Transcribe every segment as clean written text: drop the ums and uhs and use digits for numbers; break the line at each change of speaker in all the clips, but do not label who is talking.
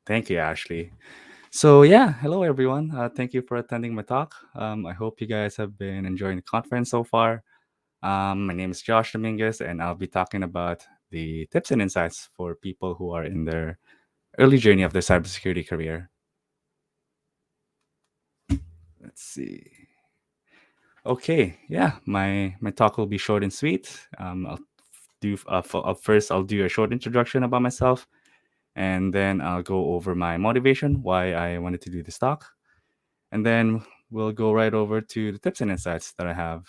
Thank you, Ashley. So, yeah, hello everyone. Thank you for attending my talk. I hope you guys have been enjoying the conference so far. My name is Josh Dominguez, and I'll be talking about the tips and insights for people who are in their early journey of their cybersecurity career. Let's see. Okay, yeah, my talk will be short and sweet. First I'll do a short introduction about myself, and then I'll go over my motivation, why I wanted to do this talk, and then we'll go right over to the tips and insights that I have.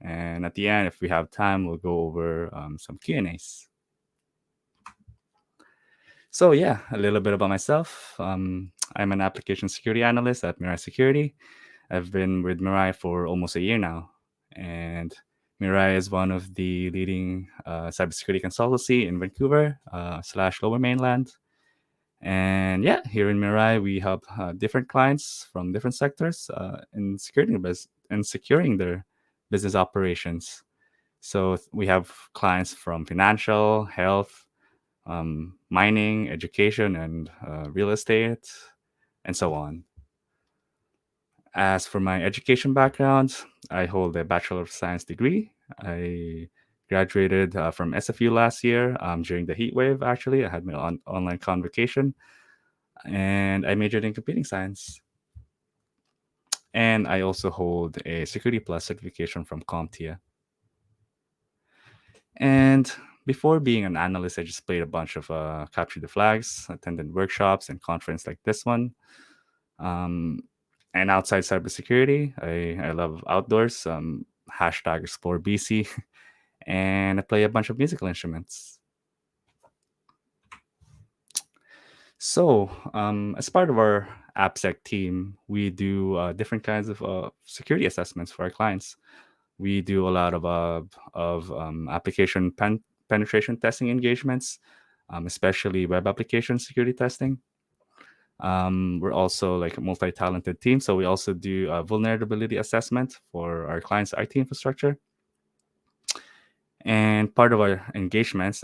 And at the end, if we have time, we'll go over some Q&As. So yeah, a little bit about myself. I'm an application security analyst at Mirai Security. I've been with Mirai for almost a year now, and Mirai is one of the leading cybersecurity consultancy in Vancouver slash Lower Mainland. And yeah, here in Mirai, we help different clients from different sectors in securing their business operations. So we have clients from financial, health, mining, education, and real estate, and so on. As for my education background, I hold a Bachelor of Science degree. I graduated from SFU last year during the heat wave, actually. I had my online convocation, and I majored in computing science. And I also hold a Security Plus certification from CompTIA. And before being an analyst, I just played a bunch of Capture the Flags, attended workshops and conference like this one. Um, and outside cybersecurity, I love outdoors, hashtag explore BC, and I play a bunch of musical instruments. So, as part of our AppSec team, we do different kinds of security assessments for our clients. We do a lot of application penetration testing engagements, especially web application security testing. We're also like a multi-talented team, so we also do a vulnerability assessment for our clients' IT infrastructure. And part of our engagements,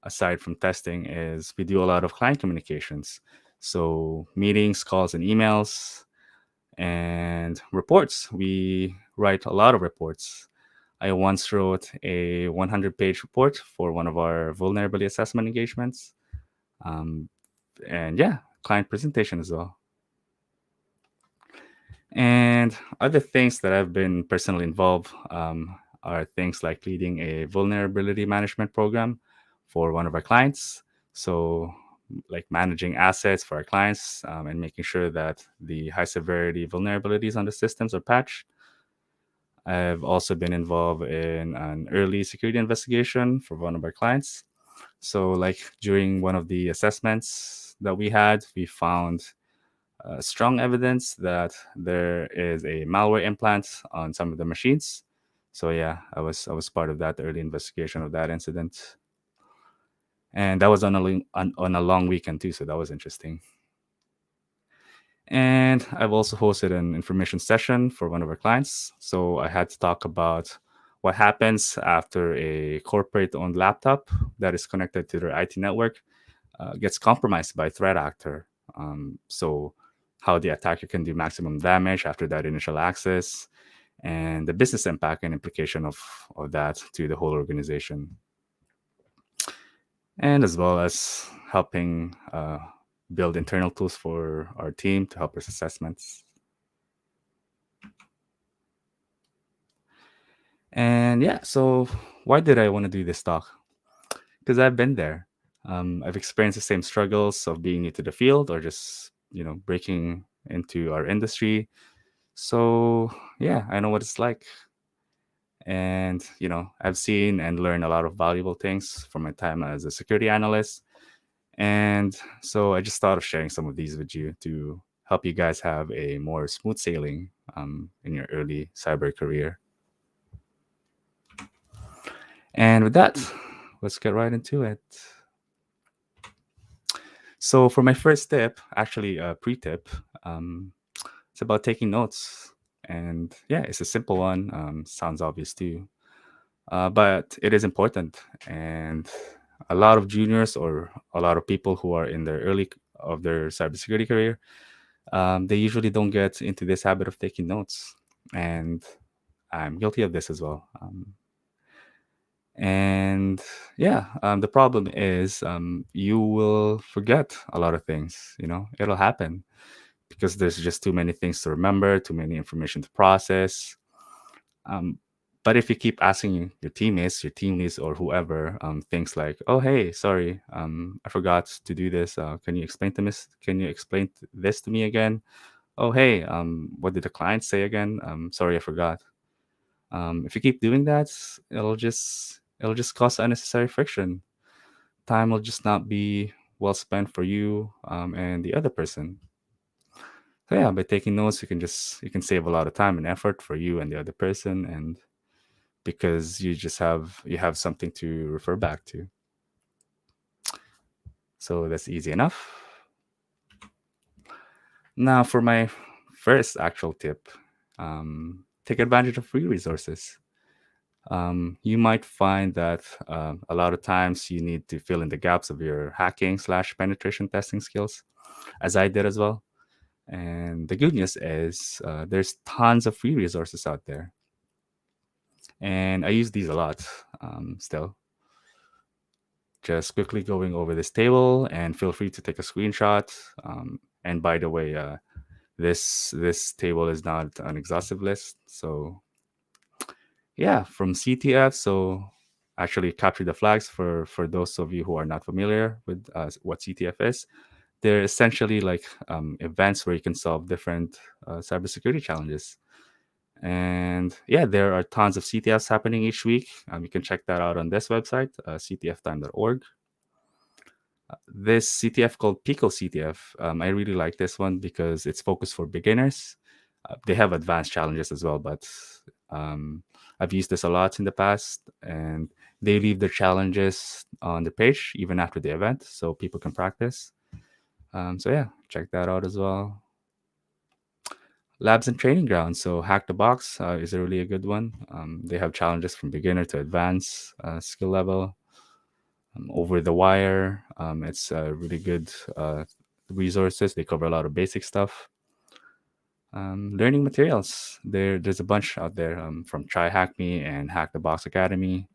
aside from testing, is we do a lot of client communications. So meetings, calls, and emails, and reports. We write a lot of reports. I once wrote a 100-page report for one of our vulnerability assessment engagements. Um, and yeah, client presentation as well. And other things that I've been personally involved are things like leading a vulnerability management program for one of our clients. So, like managing assets for our clients and making sure that the high severity vulnerabilities on the systems are patched. I've also been involved in an early security investigation for one of our clients. So, like during one of the assessments that we had, we found strong evidence that there is a malware implant on some of the machines. So yeah, I was part of that early investigation of that incident, and that was on a long weekend too. So that was interesting. And I've also hosted an information session for one of our clients. So I had to talk about what happens after a corporate-owned laptop that is connected to their IT network gets compromised by a threat actor. So, how the attacker can do maximum damage after that initial access, and the business impact and implication of that to the whole organization, and as well as helping build internal tools for our team to help us assessments. And yeah, so why did I want to do this talk? Because I've been there. I've experienced the same struggles of being new to the field or just breaking into our industry. So yeah, I know what it's like, and I've seen and learned a lot of valuable things from my time as a security analyst. And so I just thought of sharing some of these with you to help you guys have a more smooth sailing in your early cyber career. And with that, let's get right into it. So for my first tip, actually a pre-tip, um, it's about taking notes. And yeah, it's a simple one. Sounds obvious too, but it is important. And a lot of juniors or a lot of people who are in their of their cybersecurity career, they usually don't get into this habit of taking notes, and I'm guilty of this as well. And yeah, the problem is you will forget a lot of things. It'll happen because there's just too many things to remember, too many information to process. Um, but if you keep asking your teammates, your team leads, or whoever, things like, "Oh, hey, sorry, I forgot to do this. Can you explain to me? Can you explain this to me again? Oh, hey, what did the client say again? Sorry, I forgot." If you keep doing that, it'll just cause unnecessary friction. Time will just not be well spent for you and the other person. So yeah, by taking notes, you can save a lot of time and effort for you and the other person, and because you have something to refer back to. So that's easy enough. Now for my first actual tip, take advantage of free resources. You might find that a lot of times you need to fill in the gaps of your hacking/penetration testing skills, as I did as well. And the good news is there's tons of free resources out there, and I use these a lot still. Just quickly going over this table, and feel free to take a screenshot. And by the way, this table is not an exhaustive list, so yeah, from CTF. So actually capture the flags for those of you who are not familiar with what CTF is. They're essentially like events where you can solve different cybersecurity challenges. And yeah, there are tons of CTFs happening each week. You can check that out on this website, ctftime.org. This CTF called Pico CTF, I really like this one because it's focused for beginners. They have advanced challenges as well, but um, I've used this a lot in the past, and they leave the challenges on the page even after the event, so people can practice. So yeah, check that out as well. Labs and training grounds. So Hack the Box is a really a good one. They have challenges from beginner to advanced skill level. Over the Wire, it's really good resources. They cover a lot of basic stuff. Learning materials. There's a bunch out there from Try Hack Me and Hack the Box Academy.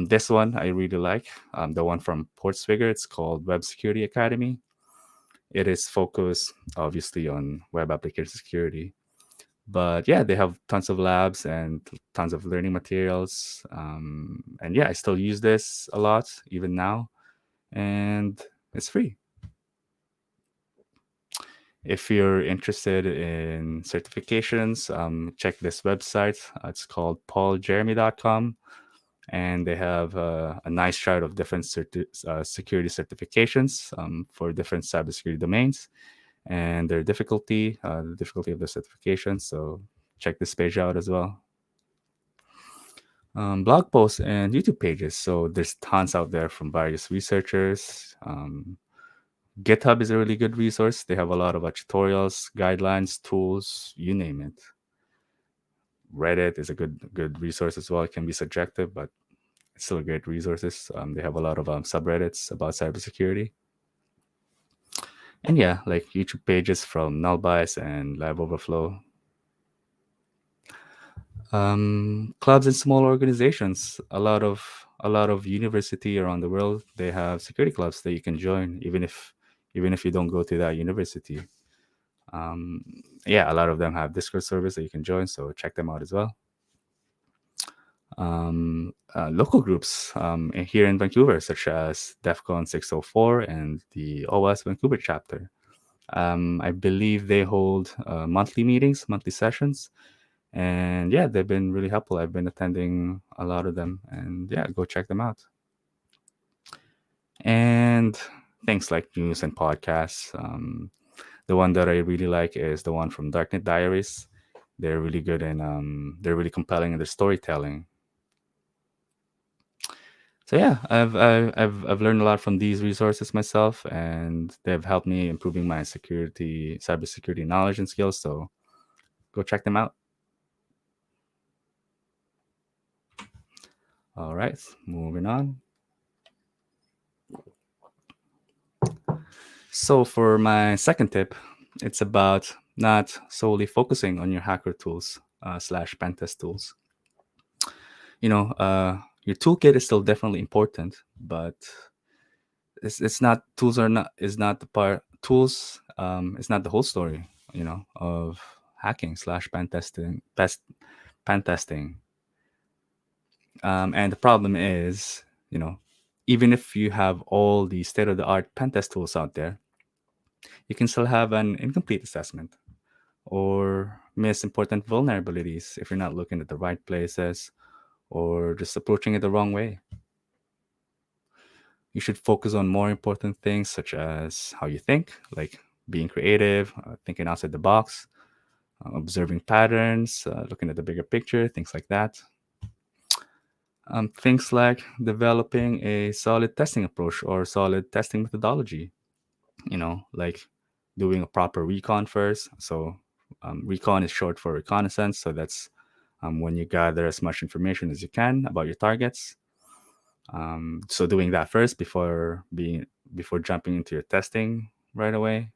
This one I really like. The one from Portsfigure. It's called Web Security Academy. It is focused obviously on web application security. But yeah, they have tons of labs and tons of learning materials. And yeah, I still use this a lot even now, and it's free. If you're interested in certifications, check this website. It's called pauljeremy.com, and they have a nice chart of different security certifications for different cybersecurity domains and their difficulty, the difficulty of the certification. So check this page out as well. Blog posts and YouTube pages. So there's tons out there from various researchers. GitHub is a really good resource. They have a lot of tutorials, guidelines, tools, you name it. Reddit is a good resource as well. It can be subjective, but it's still a great resources. They have a lot of subreddits about cybersecurity. And yeah, like YouTube pages from Nullbytes and Live Overflow. Clubs and small organizations. A lot of university around the world, they have security clubs that you can join, even if you don't go to that university. Um, yeah, a lot of them have Discord servers that you can join, so check them out as well. Local groups here in Vancouver, such as DEFCON 604 and the OS Vancouver chapter. I believe they hold monthly meetings, monthly sessions, and yeah, they've been really helpful. I've been attending a lot of them, and yeah, go check them out. And things like news and podcasts. The one that I really like is the one from Darknet Diaries. They're really good and they're really compelling in their storytelling. So yeah, I've learned a lot from these resources myself, and they've helped me improving my cybersecurity knowledge and skills. So go check them out. All right, moving on. So for my second tip, it's about not solely focusing on your hacker tools slash pentest tools. Your toolkit is still definitely important, but it's not tools are not is not the part tools is not the whole story, of hacking slash pen testing. And the problem is, even if you have all the state of the art pen test tools out there, you can still have an incomplete assessment or miss important vulnerabilities if you're not looking at the right places or just approaching it the wrong way. You should focus on more important things such as how you think, like being creative, thinking outside the box, observing patterns, looking at the bigger picture, things like that. Things like developing a solid testing approach or solid testing methodology, like doing a proper recon first. So, recon is short for reconnaissance. So, that's when you gather as much information as you can about your targets. So, doing that first before jumping into your testing right away.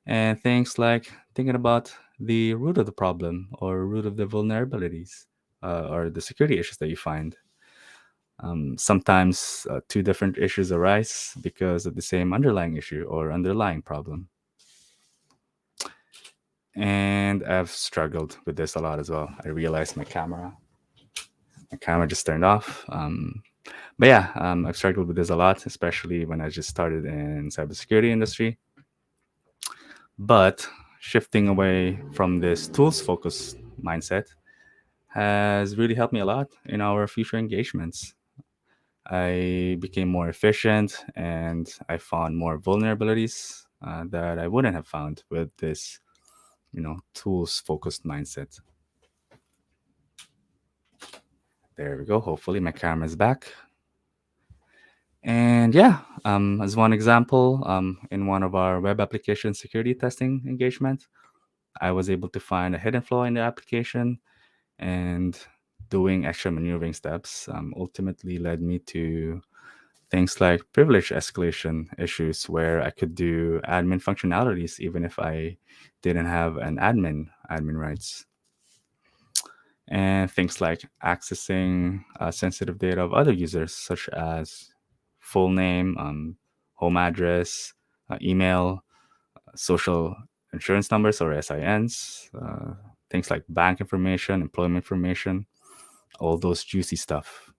And things like thinking about the root of the problem or root of the vulnerabilities or the security issues that you find. Sometimes two different issues arise because of the same underlying issue or underlying problem. And I've struggled with this a lot as well. I realized my camera just turned off. But yeah, I've struggled with this a lot, especially when I just started in cybersecurity industry. But shifting away from this tools focused mindset has really helped me a lot in our future engagements. I became more efficient and I found more vulnerabilities that I wouldn't have found with this, tools focused mindset. There we go. Hopefully, my camera's back. And yeah, as one example, in one of our web application security testing engagement, I was able to find a hidden flaw in the application, and doing extra maneuvering steps ultimately led me to things like privilege escalation issues where I could do admin functionalities even if I didn't have an admin rights, and things like accessing sensitive data of other users such as full name, home address, email, social insurance numbers or SINs, things like bank information, employment information, all those juicy stuff.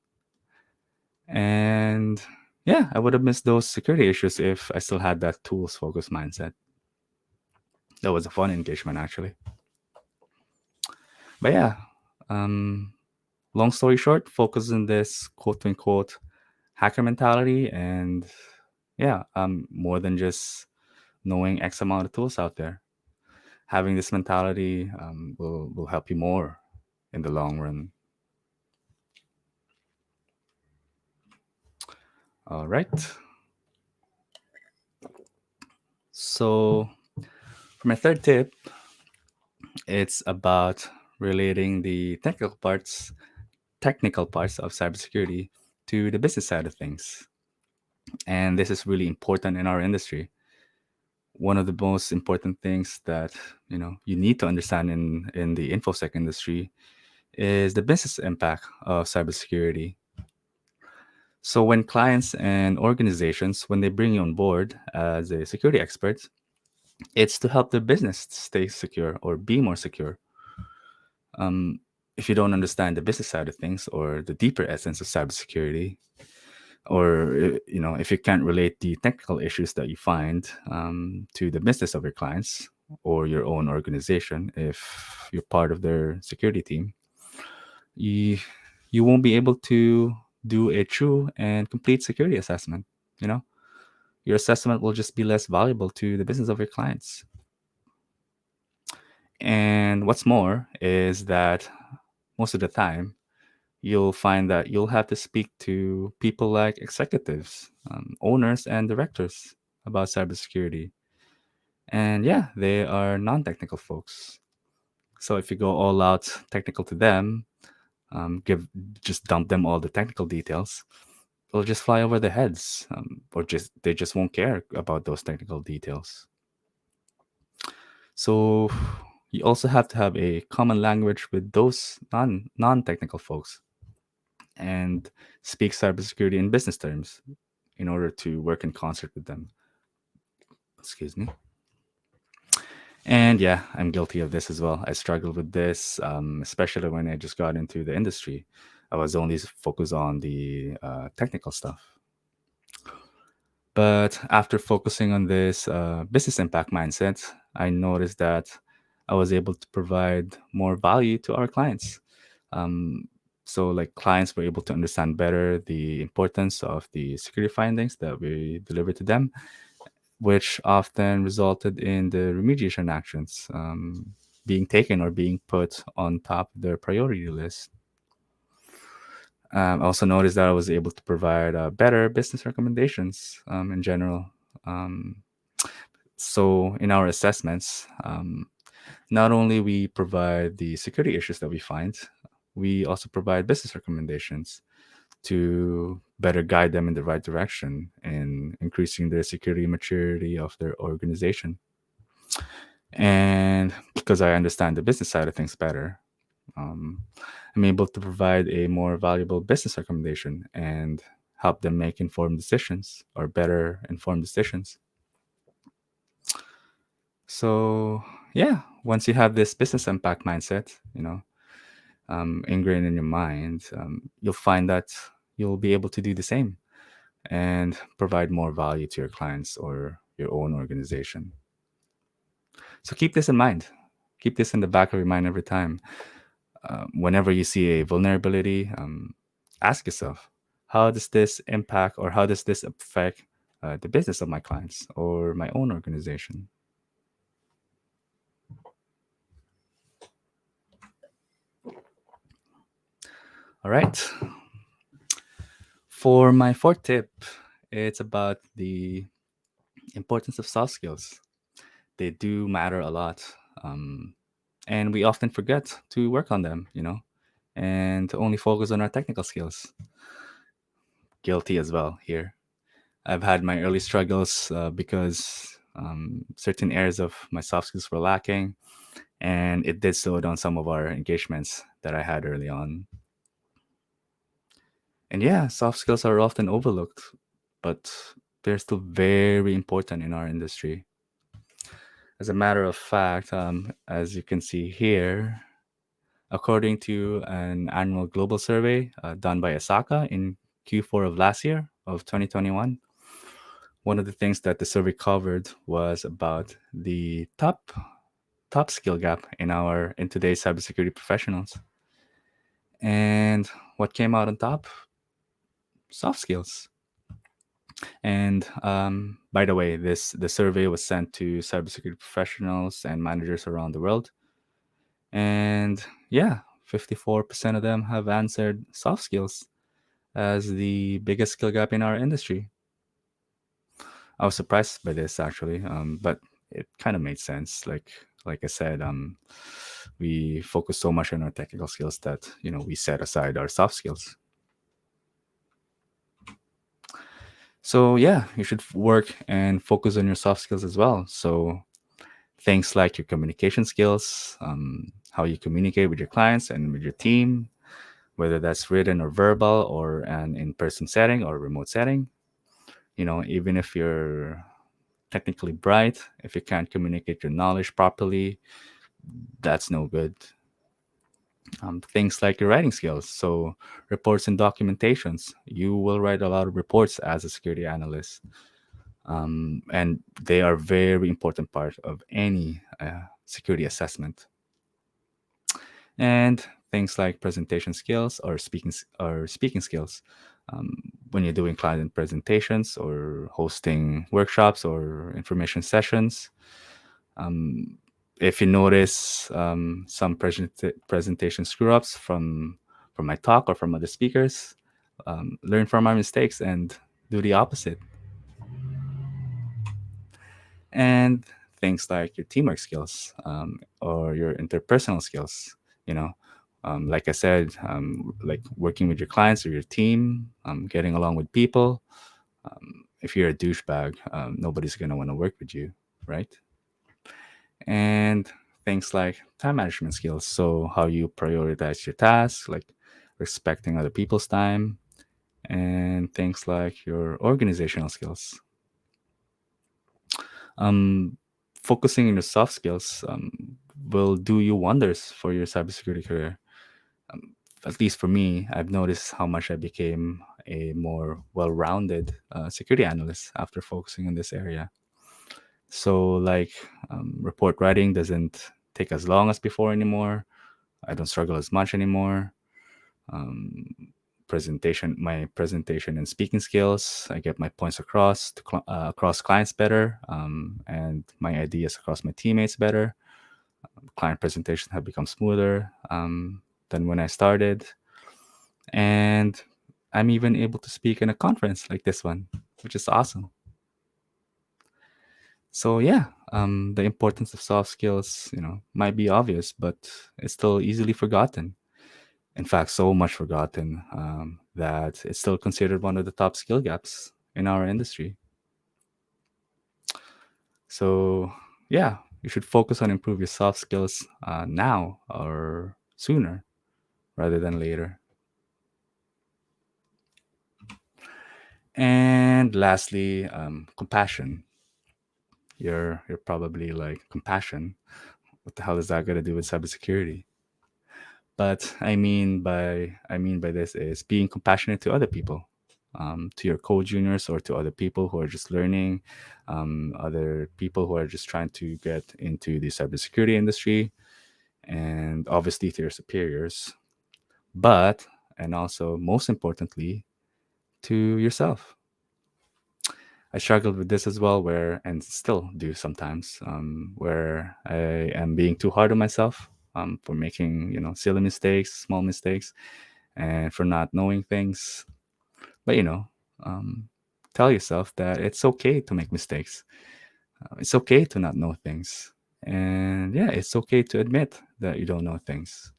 And yeah, I would have missed those security issues if I still had that tools focused mindset. That was a fun engagement, actually. But yeah, um, long story short, focus on this quote unquote hacker mentality. And yeah, more than just knowing X amount of tools out there. Having this mentality will help you more in the long run. All right. So for my third tip, it's about relating the technical parts of cybersecurity to the business side of things. And this is really important in our industry. One of the most important things that you need to understand in the infosec industry is the business impact of cybersecurity. So when clients and organizations, when they bring you on board as a security expert, it's to help their business stay secure or be more secure. Um, if you don't understand the business side of things or the deeper essence of cybersecurity, or if you can't relate the technical issues that you find to the business of your clients or your own organization, if you're part of their security team, you you won't be able to do a true and complete security assessment. You know, your assessment will just be less valuable to the business of your clients. And what's more is that most of the time, you'll find that you'll have to speak to people like executives, owners, and directors about cybersecurity. And yeah, they are non technical folks. So if you go all out technical to them, give just dump them all the technical details, it'll just fly over their heads, or just they just won't care about those technical details. So you also have to have a common language with those non-technical folks and speak cybersecurity in business terms in order to work in concert with them. Excuse me. And yeah, I'm guilty of this as well. I struggled with this, especially when I just got into the industry. I was only focused on the technical stuff. But after focusing on this business impact mindset, I noticed that I was able to provide more value to our clients. Um, so, like, clients were able to understand better the importance of the security findings that we delivered to them, which often resulted in the remediation actions being taken or being put on top of their priority list. I also noticed that I was able to provide better business recommendations in general. Um, so in our assessments, not only we provide the security issues that we find, we also provide business recommendations to better guide them in the right direction and increasing their security maturity of their organization. And because I understand the business side of things better, um, I'm able to provide a more valuable business recommendation and help them make informed decisions or better informed decisions. So, yeah, once you have this business impact mindset, ingrained in your mind, you'll find that you'll be able to do the same and provide more value to your clients or your own organization. So keep this in mind. Keep this in the back of your mind every time. Whenever you see a vulnerability, ask yourself, how does this impact or how does this affect the business of my clients or my own organization? All right. For my fourth tip, it's about the importance of soft skills. They do matter a lot. Um, and we often forget to work on them, and to only focus on our technical skills. Guilty as well here. I've had my early struggles because certain areas of my soft skills were lacking, and it did slow down some of our engagements that I had early on. And yeah, soft skills are often overlooked, but they're still very important in our industry. As a matter of fact, as you can see here, according to an annual global survey done by Asaka in Q4 of last year, of 2021, one of the things that the survey covered was about the top skill gap in today's cybersecurity professionals. And what came out on top? Soft skills. And by the way, the survey was sent to cybersecurity professionals and managers around the world. And yeah, 54% of them have answered soft skills as the biggest skill gap in our industry. I was surprised by this actually, but it kind of made sense. Like I said, we focus so much on our technical skills that we set aside our soft skills. So yeah, you should work and focus on your soft skills as well. So things like your communication skills, how you communicate with your clients and with your team, whether that's written or verbal or an in-person setting or remote setting. Even if you're technically bright, if you can't communicate your knowledge properly, that's no good. Things like your writing skills, so reports and documentations. You will write a lot of reports as a security analyst, and they are very important part of any security assessment. And things like presentation skills or speaking skills. When you're doing client presentations or hosting workshops or information sessions, um, if you notice some presentation screw ups from my talk or from other speakers, learn from our mistakes and do the opposite. And things like your teamwork skills or your interpersonal skills. You know, Like I said, like working with your clients or your team, getting along with people. If you're a douchebag, nobody's gonna want to work with you, right? And things like time management skills. So how you prioritize your tasks, like respecting other people's time, and things like your organizational skills. Um, Focusing on your soft skills will do you wonders for your cybersecurity career. Um, at least for me, I've noticed how much I became a more well-rounded security analyst after focusing on this area. So, like, report writing doesn't take as long as before anymore. I don't struggle as much anymore. Um, my presentation and speaking skills, I get my points across across clients better, and my ideas across my teammates better. Client presentations have become smoother than when I started, and I'm even able to speak in a conference like this one, which is awesome. So yeah, the importance of soft skills, might be obvious, but it's still easily forgotten. In fact, so much forgotten that it's still considered one of the top skill gaps in our industry. So yeah, you should focus on improve your soft skills now or sooner rather than later. And lastly, compassion. You're probably like, compassion. What the hell is that got to do with cybersecurity? But I mean by this is being compassionate to other people, to your co-juniors or to other people who are just learning, other people who are just trying to get into the cybersecurity industry, and obviously to your superiors. But and also most importantly to yourself. I struggled with this as well, where and still do sometimes, where I am being too hard on myself for making silly mistakes, small mistakes, and for not knowing things. But tell yourself that it's okay to make mistakes. It's okay to not know things, and yeah, it's okay to admit that you don't know things.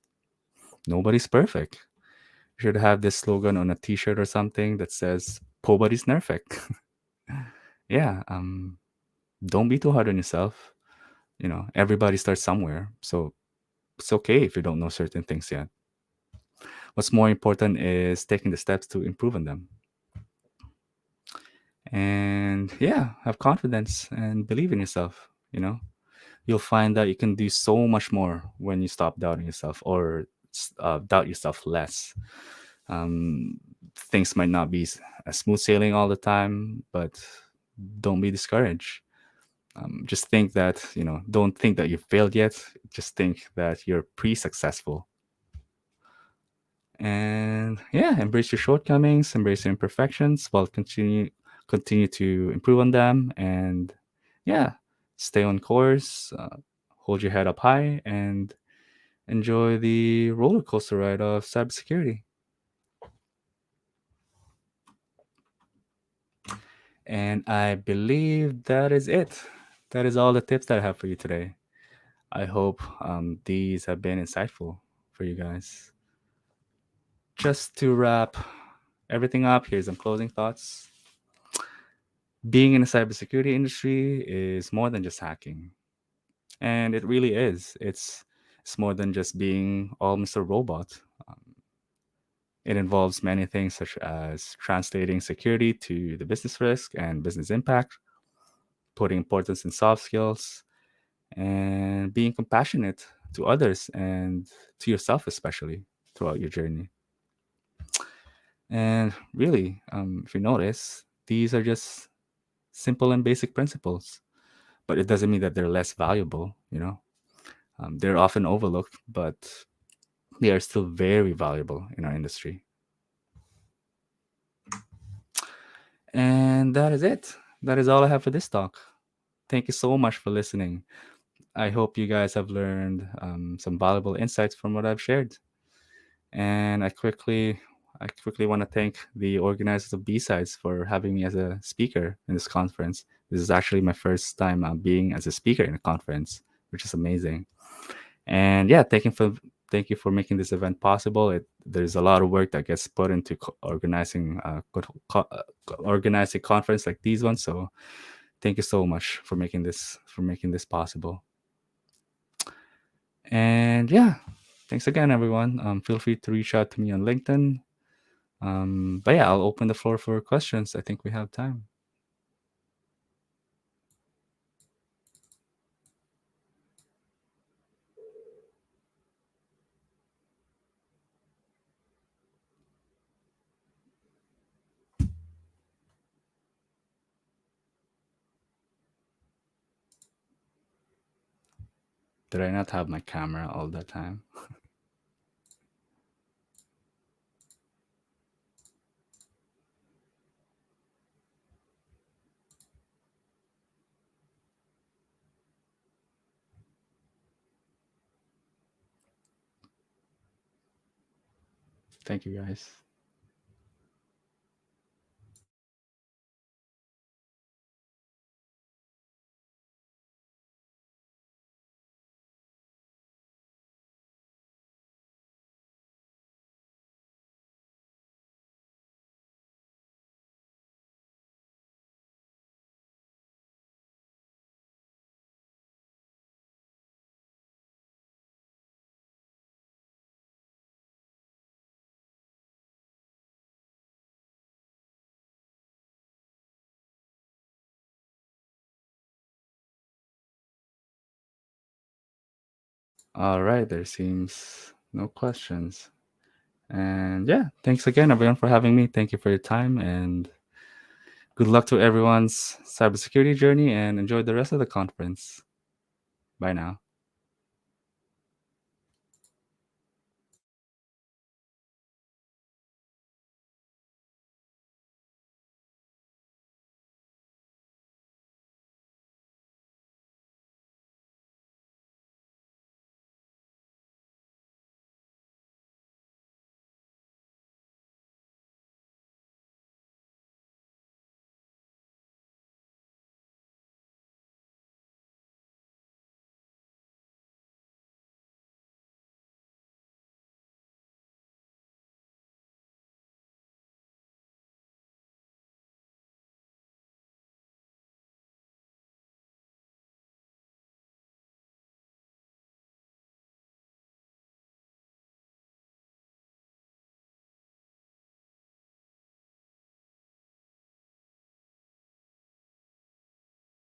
Nobody's perfect. You should have this slogan on a T-shirt or something that says "Nobody's perfect." Yeah, don't be too hard on yourself. Everybody starts somewhere, so it's okay if you don't know certain things yet. What's more important is taking the steps to improve on them. And yeah, have confidence and believe in yourself. You'll find that you can do so much more when you stop doubting yourself, or doubt yourself less. Things might not be a smooth sailing all the time, but don't be discouraged. Just think that, don't think that you've failed yet. Just think that you're pre-successful. And yeah, embrace your shortcomings, embrace your imperfections, while continue to improve on them. And yeah, stay on course, hold your head up high, and enjoy the roller coaster ride of cybersecurity. And I believe that is it. That is all the tips that I have for you today. I hope these have been insightful for you guys. Just to wrap everything up, here's some closing thoughts. Being in the cybersecurity industry is more than just hacking. And it really is. It's more than just being all Mr. Robot. It involves many things such as translating security to the business risk and business impact, putting importance in soft skills, and being compassionate to others and to yourself, especially throughout your journey. And really, if you notice, these are just simple and basic principles, but it doesn't mean that they're less valuable. They're often overlooked, but they are still very valuable in our industry. And that is it. That is all I have for this talk. Thank you so much for listening. I hope you guys have learned some valuable insights from what I've shared. And I quickly want to thank the organizers of B-Sides for having me as a speaker in this conference. This is actually my first time being as a speaker in a conference, which is amazing. And yeah, thank you for making this event possible. There's a lot of work that gets put into organizing organizing conference like these ones. So thank you so much for making this possible. And yeah, thanks again, everyone. Feel free to reach out to me on LinkedIn. But yeah, I'll open the floor for questions. I think we have time. Did I not have my camera all the time? Thank you, guys. All right, there seems no questions. And yeah, thanks again, everyone, for having me. Thank you for your time, and good luck to everyone's cybersecurity journey, and enjoy the rest of the conference. Bye now.